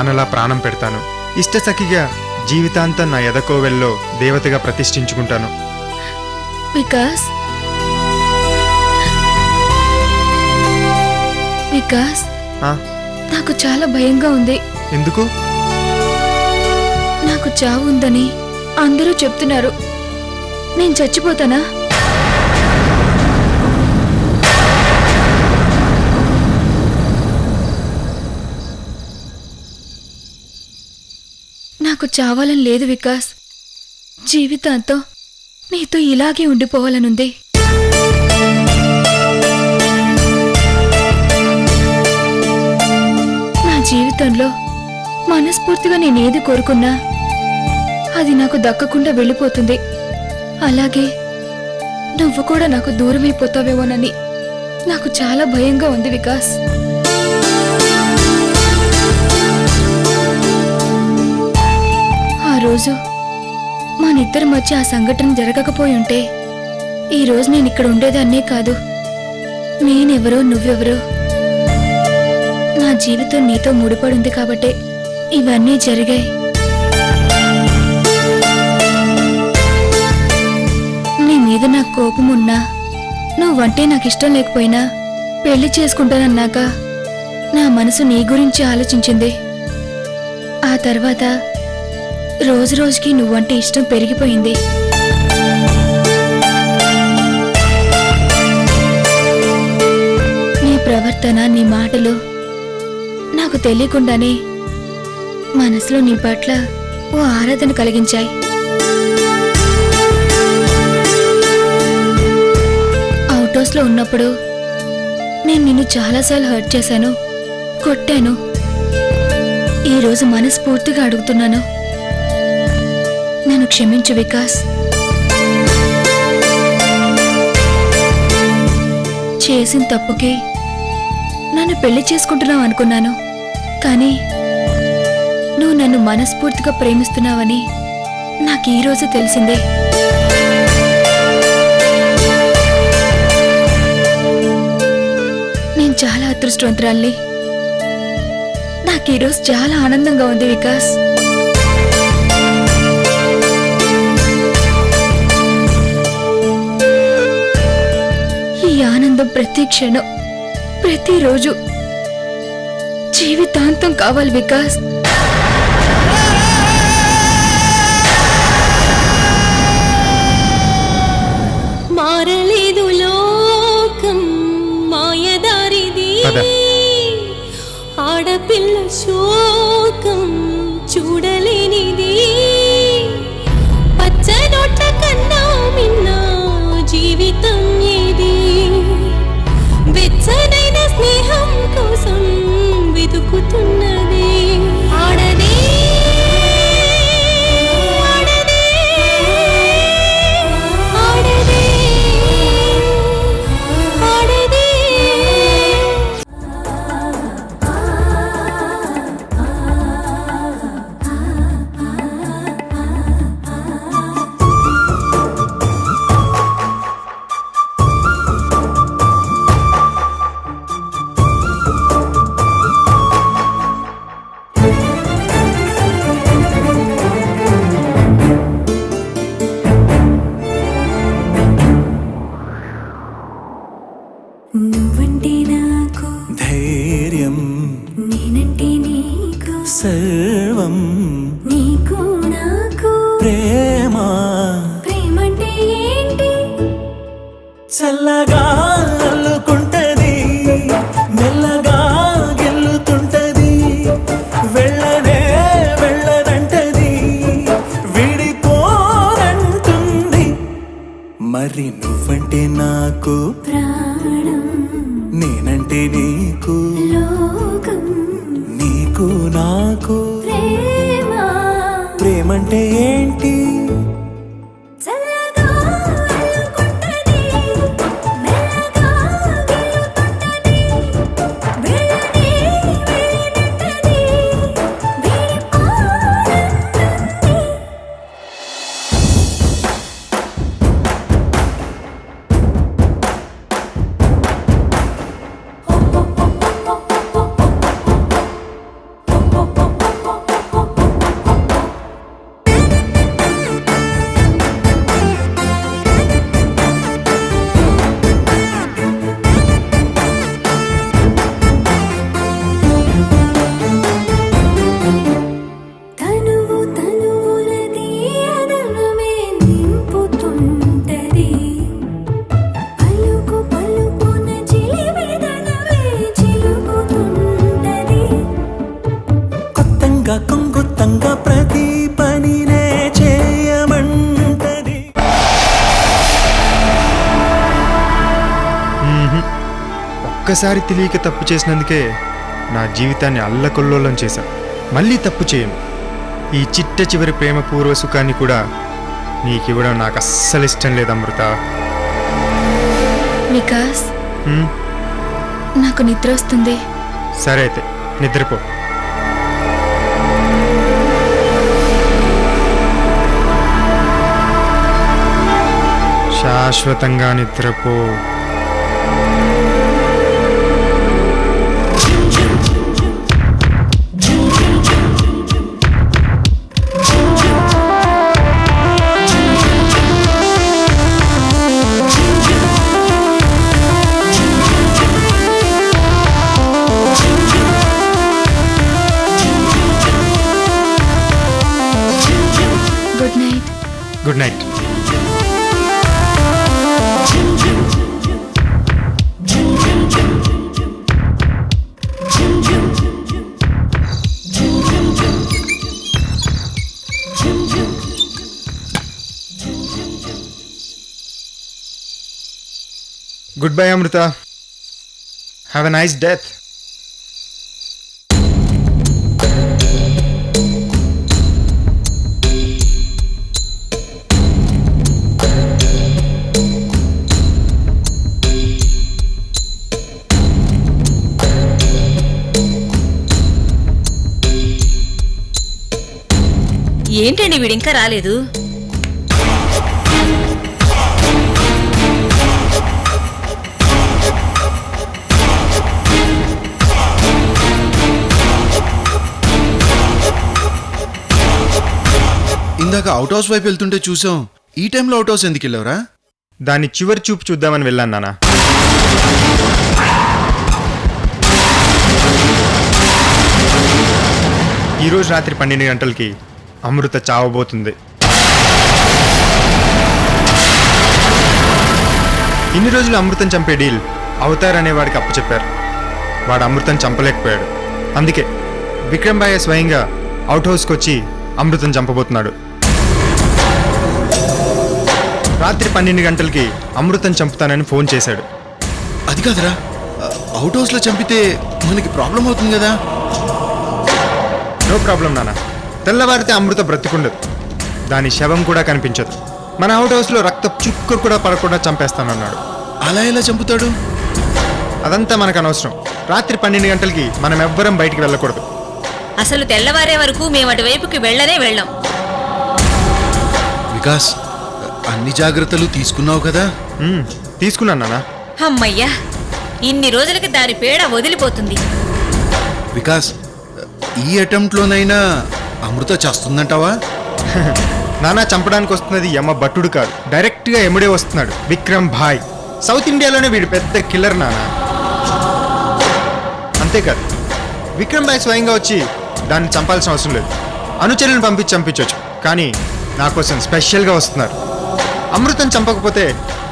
నాన్నలా ప్రాణం పెడతాను. ఇష్టసఖిగా జీవితాంతం నా ఎదకోవెల్లో దేవతగా ప్రతిష్ఠించుకుంటాను. వికాస్, వికాస్, నాకు చాలా భయంగా ఉంది. ఎందుకు? నాకు చావు ఉందని అందరూ చెప్తున్నారు. నేను చచ్చిపోతానా? నాకు చావాలని లేదు వికాస్. జీవితాంతం నీతో ఇలాగే ఉండిపోవాలనుంది. నా జీవితంలో మనస్ఫూర్తిగా నేనేది కోరుకున్నా అది నాకు దక్కకుండా వెళ్ళిపోతుంది. అలాగే నువ్వు కూడా నాకు దూరమైపోతావేమోనని నాకు చాలా భయంగా ఉంది వికాస్. ఆ రోజు మనిద్దరి మధ్య ఆ సంఘటన జరగకపోయి ఉంటే ఈరోజు నేను ఇక్కడ ఉండేదాన్నే కాదు. నేనెవరో నువ్వెవరో, నా జీవితం నీతో ముడిపడుంది కాబట్టే ఇవన్నీ జరిగాయి. నీ మీద నాకు కోపం ఉన్నా, నువ్వంటే నాకు ఇష్టం లేకపోయినా పెళ్లి చేసుకుంటానన్నాక నా మనసు నీ గురించి ఆలోచించింది. ఆ తర్వాత రోజు రోజుకి నువ్వంటే ఇష్టం పెరిగిపోయింది. నీ ప్రవర్తన, నీ మాటలు నాకు తెలియకుండానే మనసులో నీ పట్ల ఓ ఆరాధన కలిగించాయి. అవుట్ హౌస్ లో ఉన్నప్పుడు నేను నిన్ను చాలాసార్లు హర్ట్ చేశాను, కొట్టాను. ఈరోజు మనస్ఫూర్తిగా అడుగుతున్నాను, నన్ను క్షమించు వికాస్. చేసిన తప్పుకి నన్ను పెళ్లి చేసుకుంటున్నావు అనుకున్నాను, కానీ నువ్వు నన్ను మనస్ఫూర్తిగా ప్రేమిస్తున్నావని నాకు ఈరోజు తెలిసిందే. నేను చాలా అదృష్టవంతురాల్ని. నాకు ఈరోజు చాలా ఆనందంగా ఉంది వికాస్. ఈ ఆనందం ప్రతి క్షణం, ప్రతిరోజు, జీవితాంతం కావాలి వికాస్. మారలేదు లోకం, మాయదారిది. ఆడపిల్ల శోకం చూడలేనిది. పచ్చనోట్ల కన్నా మిన్న జీవితం ఏది? వెచ్చనైన స్నేహం కోసం వెతుకుతున్నది. ఆడదే ఆడదే ఆడదే ఆడదే. నువ్వంటే నాకు ధైర్యం, నేనంటే నీకు సర్వం, నీకు నాకు ప్రేమ. ప్రేమంటే ఏంటి? చల్లగా అల్లుకుంటది, మెల్లగా గెల్లుతుంటది. వెళ్ళనే వెళ్ళనంటది, విడిపోనంటుంది. మరి నువ్వంటే నాకు ప్రాణం, నేనంటే నీకు లోకం, నీకు నాకు ప్రేమ. ప్రేమంటే ఏంటి? చల్లగా అల్లుకుంటది, మెల్లగా గెలుతుంటది. వెళ్ళనే వెళ్ళనంటది, విడిపోనంటుంది. కొంగుత్తంగా ప్రతి పనినే చేయమంటది. ఒక్కసారి తెలియక తప్పు చేసినందుకే నా జీవితాన్ని అల్లకొల్లోలం చేశా. మళ్ళీ తప్పు చేయను. ఈ చిట్ట చివరి ప్రేమ పూర్వ సుఖాన్ని కూడా నీకివ్వడం నాకు అస్సలు ఇష్టం లేదు అమృత. వికాస్, హ్మ్, నాకు నిద్ర వస్తుంది. సరే అయితే నిద్రపో. శాశ్వతంగా నిద్రపో. Good night. Good night. Goodbye Amrutha. Have a nice death. ఏంటండి వీడింకా రాలేదు? ఇందాక అవుట్ హౌస్ వైపు వెళ్తుంటే చూసాం. ఈ టైంలో అవుట్ హౌస్ ఎందుకు వెళ్ళావురా? దాన్ని చివరి చూపు చూద్దామని వెళ్ళాను నాన్న. ఈరోజు రాత్రి 12 గంటలకి అమృత చావబోతుంది. ఇన్ని రోజులు అమృతం చంపే డీల్ అవతార్ అనేవాడికి అప్పచెప్పారు. వాడు అమృతం చంపలేకపోయాడు. అందుకే విక్రమ్ బాయ్ స్వయంగా అవుట్ హౌస్కి వచ్చి అమృతం చంపబోతున్నాడు. రాత్రి 12 గంటలకి అమృతం చంపుతానని ఫోన్ చేశాడు. అది కాదురా, అవుట్ హౌస్లో చంపితే మనకి ప్రాబ్లం అవుతుంది కదా. నో ప్రాబ్లం నాన్న. తెల్లవారితే అమృత బ్రతికుండదు. దాని శవం కూడా కనిపించదు. మన అవుట్ హౌస్లో రక్త చుక్క కూడా పడకుండా చంపేస్తానన్నాడు. అలా ఎలా చంపుతాడు? అదంతా మనకు అనవసరం. రాత్రి 12 గంటలకి మనం ఎవ్వరం బయటికి వెళ్ళకూడదు. అసలు తెల్లవారే వరకు మేము అటువైపుకి వెళ్ళనే వెళ్ళాం. వికాస్, అన్ని జాగ్రత్తలు తీసుకున్నావు కదా? తీసుకున్నాను నాన్న. అమ్మయ్యా, ఇన్ని రోజులకి దాని పేడ వదిలిపోతుంది. వికాస్, ఈ అటెంప్ట్లోనైనా అమృత చేస్తుందంటావా? నానా చంపడానికి వస్తున్నది యమ భట్టుడు కాదు, డైరెక్ట్గా ఎముడే వస్తున్నాడు. విక్రమ్ భాయ్. సౌత్ ఇండియాలోనే వీడు పెద్ద కిల్లర్ నానా. అంతేకాదు, విక్రమ్ భాయ్ స్వయంగా వచ్చి దాన్ని చంపాల్సిన అవసరం లేదు. అనుచరులను పంపించి చంపించవచ్చు. కానీ నా కోసం స్పెషల్గా వస్తున్నారు. అమృతం చంపకపోతే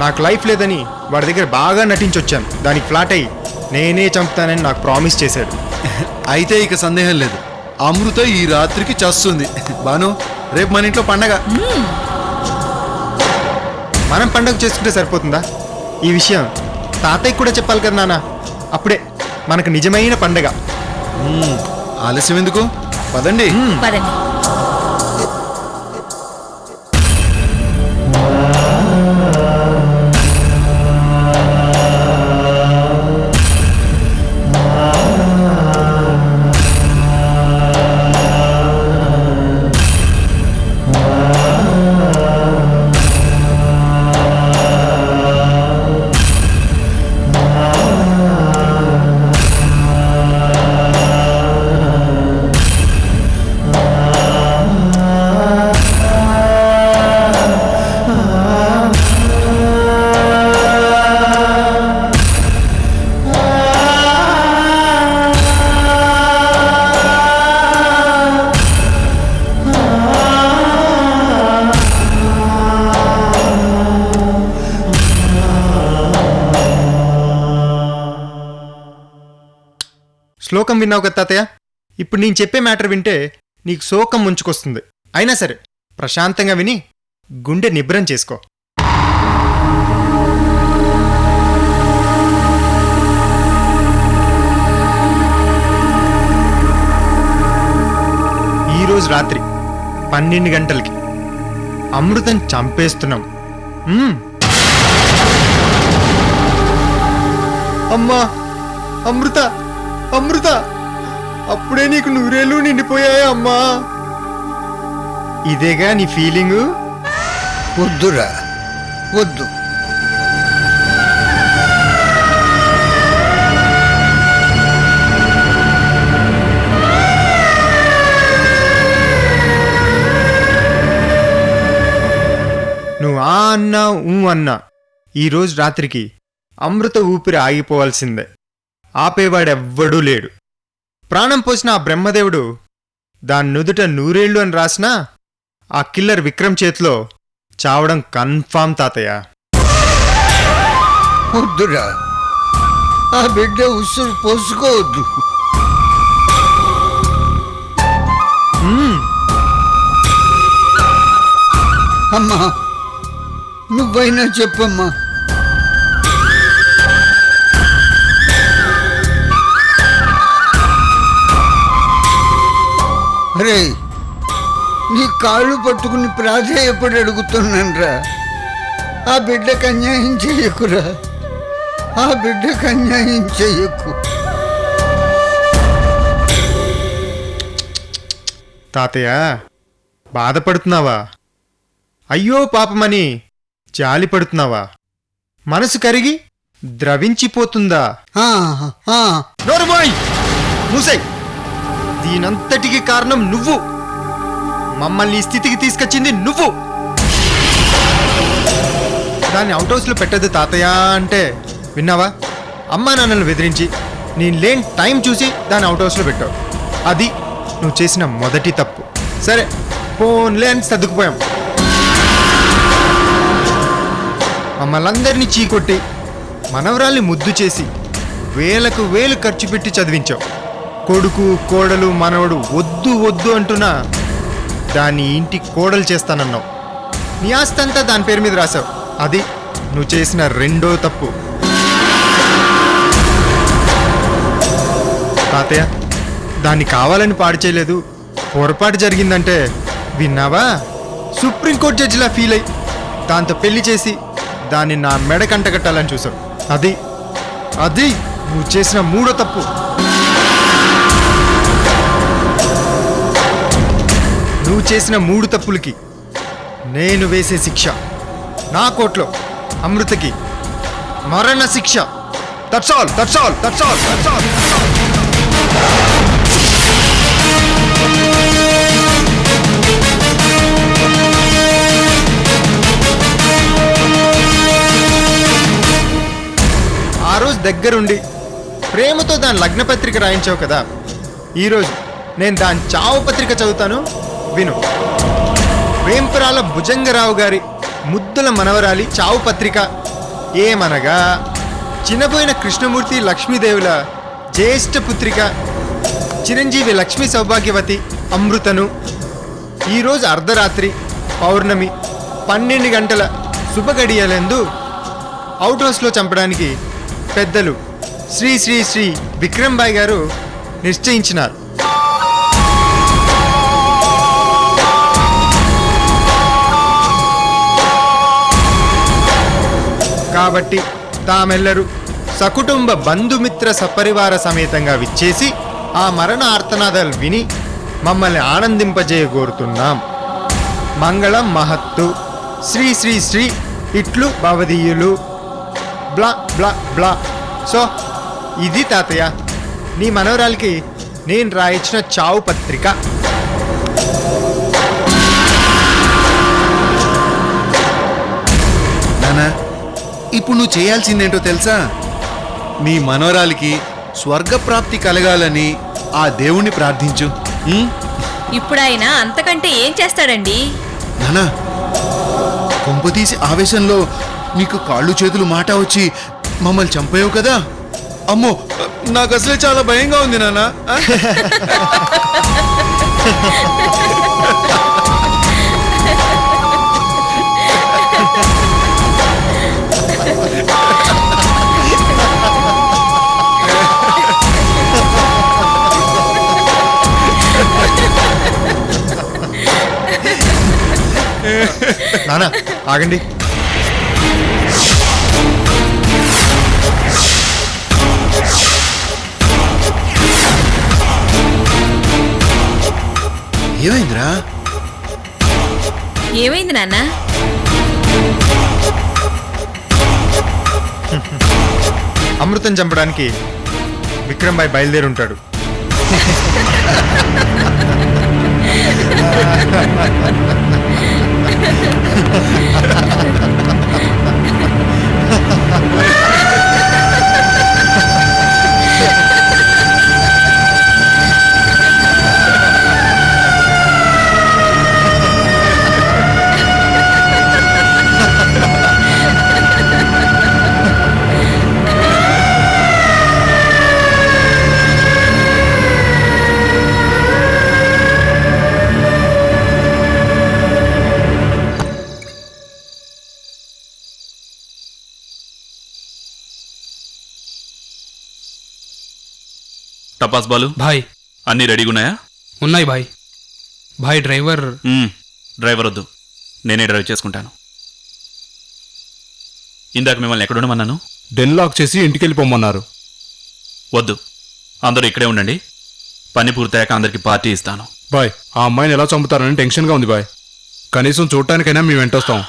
నాకు లైఫ్ లేదని వాడి దగ్గర బాగా నటించొచ్చాను. దానికి ఫ్లాట్ అయ్యి నేనే చంపుతానని నాకు ప్రామిస్ చేశాడు. అయితే ఇక సందేహం లేదు, అమృత ఈ రాత్రికి చస్తుంది. బాను, రేపు మన ఇంట్లో పండగ. మనం పండగ చేసుకుంటే సరిపోతుందా? ఈ విషయం తాతయ్య కూడా చెప్పాలి కదా నాన్న. అప్పుడే మనకు నిజమైన పండగ. ఆలస్యం ఎందుకు, పదండి. పదండి. శ్లోకం విన్నావు కదా తాతయ్య? ఇప్పుడు నేను చెప్పే మ్యాటర్ వింటే నీకు శోకం ముంచుకొస్తుంది. అయినా సరే ప్రశాంతంగా విని గుండె నిబ్రం చేసుకో. ఈరోజు రాత్రి 12 గంటలకి అమృతం చంపేస్తున్నాం. అమ్మా అమృత, అమృత, అప్పుడే నీకు 100 ఏళ్ళు నిండిపోయాయా అమ్మా? ఇదేగా నీ ఫీలింగు? వద్దురా, వద్దు. నువ్వు ఆ అన్నా ఊ అన్నా ఈరోజు రాత్రికి అమృత ఊపిరి ఆగిపోవాల్సిందే. ఆపేవాడెవ్వడూ లేడు. ప్రాణం పోసిన ఆ బ్రహ్మదేవుడు దాని నుదుట 100 ఏళ్ళు అని రాసినా ఆ కిల్లర్ విక్రమ్ చేతిలో చావడం కన్ఫామ్ తాతయ్య. వద్దురా, ఆ బిడ్డ ఉసురు పోసుకోవద్దు. అమ్మా, నువ్వైనా చెప్పమ్మా. అరే, నీ కాళ్ళు పట్టుకుని ప్రాధేయపడి అడుగుతున్నానురా, ఆ బిడ్డకు అన్యాయం చెయ్యకురా, ఆ బిడ్డకు అన్యాయం చెయ్యకు. తాతయ్య బాధపడుతున్నావా? అయ్యో పాపమని జాలి పడుతున్నావా? మనసు కరిగి ద్రవించిపోతుందా? నోరుమోయ్, మూసై. దీనంతటికి కారణం నువ్వు. మమ్మల్ని ఈ స్థితికి తీసుకొచ్చింది నువ్వు. దాన్ని అవుట్ హౌస్లో పెట్టద్దు తాతయ్య అంటే విన్నావా? అమ్మా నాన్నలు బెదిరించి నేను లేని టైం చూసి దాన్ని అవుట్ హౌస్లో పెట్టావు. అది నువ్వు చేసిన మొదటి తప్పు. సరే ఫోన్లే అని సర్దుకుపోయాం. మమ్మల్ని అందరినీ చీకొట్టి మనవరాల్ని ముద్దు చేసి వేలకు వేలు ఖర్చు పెట్టి చదివించావు. కొడుకు కోడలు మనవడు వద్దు వద్దు అంటున్నా దాన్ని ఇంటి కోడలు చేస్తానన్నావు. నీ ఆస్తి అంతా దాని పేరు మీద రాశావు. అది నువ్వు చేసిన రెండో తప్పు. తాతయ్య, దాన్ని కావాలని పాడు చేయలేదు, పొరపాటు జరిగిందంటే విన్నావా? సుప్రీంకోర్టు జడ్జిలా ఫీల్ అయ్యి దాంతో పెళ్లి చేసి దాన్ని నా మెడ కంటగట్టాలని చూసావు. అది అది నువ్వు చేసిన మూడో తప్పు. నువ్వు చేసిన 3 తప్పులకి నేను వేసే శిక్ష నా కోర్టులో అమృతకి మరణ శిక్ష. That's all, that's all, that's all, that's all. ఆ రోజు దగ్గరుండి ప్రేమతో దాని లగ్నపత్రిక రాయించావు కదా. ఈరోజు నేను దాని చావు పత్రిక చదువుతాను, విను. వేంపురాల భుజంగరావు గారి ముద్దుల మనవరాలి చావు పత్రిక ఏమనగా, చిన్నపోయిన కృష్ణమూర్తి లక్ష్మీదేవుల జ్యేష్ఠ పుత్రిక చిరంజీవి లక్ష్మీ సౌభాగ్యవతి అమృతను ఈరోజు అర్ధరాత్రి పౌర్ణమి 12 గంటల శుభగడియలందు అవుట్ హౌస్లో చంపడానికి పెద్దలు శ్రీ శ్రీ శ్రీ విక్రమ్ బాయ్ గారు నిశ్చయించినారు. కాబట్టి తామెల్లరూ సకుటుంబ బంధుమిత్ర సపరివార సమేతంగా విచ్చేసి ఆ మరణ ఆర్తనాదాలు విని మమ్మల్ని ఆనందింపజేయగోరుతున్నాం. మంగళం మహత్తు శ్రీ శ్రీ శ్రీ ఇట్లు భవదీయులు బ్లా బ్లా బ్లా. సో ఇది తాతయ్య నీ మనవరాలకి నేను రాయించిన చావు పత్రిక. నానా, ఇప్పుడు నువ్వు చేయాల్సిందేంటో తెలుసా? నీ మనవరాలికి స్వర్గప్రాప్తి కలగాలని ఆ దేవుణ్ణి ప్రార్థించు. ఇప్పుడు ఆయన అంతకంటే ఏం చేస్తాడండి? నానా, కొంపతీసి ఆవేశంలో నీకు కాళ్ళు చేతులు మాట వచ్చి మమ్మల్ని చంపావు కదా. అమ్మో, నాకు అసలే చాలా భయంగా ఉంది నానా. నానా ఆగండి. ఏమైందిరా? ఏమైంది నాన్న? అమృతం చంపడానికి విక్రమ్ బాయ్ బయలుదేరి ఉంటాడు. టపాస్ బాలు భాయ్ అన్నీ రెడీగా ఉన్నాయా? ఉన్నాయి భాయ్. భాయ్ డ్రైవర్ డ్రైవర్ వద్దు, నేనే డ్రైవ్ చేసుకుంటాను. ఇందాక మిమ్మల్ని ఎక్కడ ఉండమన్నాను? డెన్ లాక్ చేసి ఇంటికి వెళ్ళిపోమన్నారు. వద్దు, అందరూ ఇక్కడే ఉండండి. పని పూర్తయ్యాక అందరికి పార్టీ ఇస్తాను. బాయ్ ఆ అమ్మాయిని ఎలా చంపుతారని టెన్షన్గా ఉంది బాయ్. కనీసం చూడటానికైనా మేము వెంటొస్తాం.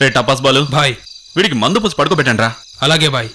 రే టపాస్ బాలు, బాయ్ వీడికి మందు పూసి పడుకోబెట్టండి రా. అలాగే బాయ్.